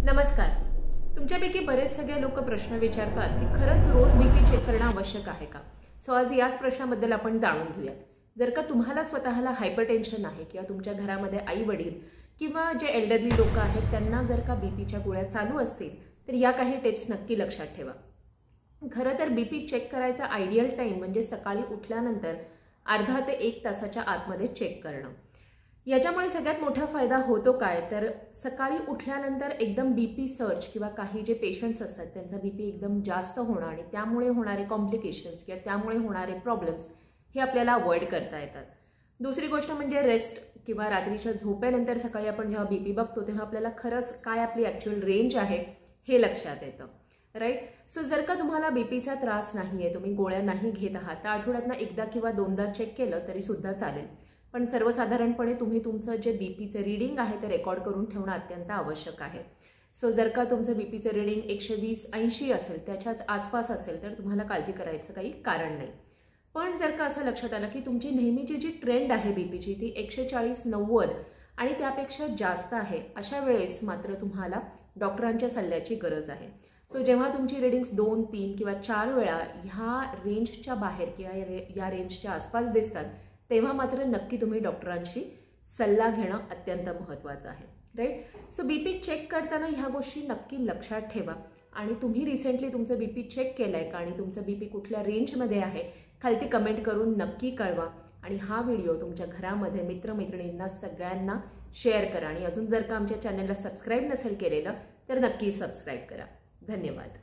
नमस्कार. तुमच्यापैकी बरेच सगळे लोक प्रश्न विचारतात की खरंच रोज बीपी चेक करणं आवश्यक आहे का? सो आज याच प्रश्नाबद्दल आपण जाणून घेऊयात. जर का तुम्हाला स्वतःला हायपरटेन्शन आहे किंवा तुमच्या घरामध्ये आई वडील किंवा जे एल्डरली लोक आहेत त्यांना जर का बीपीच्या गोळ्या चालू असतील तर या काही टिप्स नक्की लक्षात ठेवा. खरं तर बीपी चेक करायचा आयडियल टाइम म्हणजे सकाळी उठल्यानंतर अर्धा ते 1 तासाच्या आतमध्ये चेक करणं. याच्यामुळे सगळ्यात मोठा फायदा होतो काय तर सकाळी उठल्यानंतर एकदम बीपी सर्च किंवा काही जे पेशंट्स असतात त्यांचा बीपी एकदम जास्त होणं आणि त्यामुळे होणारे कॉम्प्लिकेशन्स किंवा त्यामुळे होणारे प्रॉब्लेम्स हे आपल्याला अवॉइड करता येतात. दुसरी गोष्ट म्हणजे रेस्ट किंवा रात्रीच्या झोपेनंतर सकाळी आपण जेव्हा बीपी बघतो तेव्हा आपल्याला खरंच काय आपली ॲक्च्युअल रेंज आहे हे लक्षात येतं. राईट. सो जर का तुम्हाला बीपीचा त्रास नाही आहे, तुम्ही गोळ्या नाही घेत आहात, तर आठवड्यातनं एकदा किंवा दोनदा चेक केलं तरी सुद्धा चालेल. पण सर्वसाधारणपणे तुम्ही तुमचं जे बीपीचं रीडिंग आहे ते रेकॉर्ड करून ठेवणं अत्यंत आवश्यक आहे. सो जर का तुमचं बीपीचं रीडिंग 120-80 असेल, त्याच्याच आसपास असेल, तर तुम्हाला काळजी करायचं काही कारण नाही. पण जर का असं लक्षात आलं की तुमची नेहमीची जी ट्रेंड आहे बीपीची ती 140-90 आणि त्यापेक्षा जास्त आहे, अशा वेळेस मात्र तुम्हाला डॉक्टरांच्या सल्ल्याची गरज आहे. सो जेव्हा तुमची रीडिंग्स 2, 3 किंवा 4 वेळा ह्या रेंजच्या बाहेर किंवा या रेंजच्या आसपास दिसतात तेव्हा मात्र नक्की तुम्ही डॉक्टरांशी सल्ला घेणं अत्यंत महत्त्वाचं आहे. राईट. सो बीपी चेक करताना ह्या गोष्टी नक्की लक्षात ठेवा. आणि तुम्ही रिसेंटली तुमचं बीपी चेक केलंय का आणि तुमचं बीपी कुठल्या रेंजमध्ये आहे खालती कमेंट करून नक्की कळवा. आणि हा व्हिडिओ तुमच्या घरामध्ये मित्रमैत्रिणींना सगळ्यांना शेअर करा. आणि अजून जर का आमच्या चॅनलला सबस्क्राईब नसेल केलेलं तर नक्की सबस्क्राईब करा. धन्यवाद.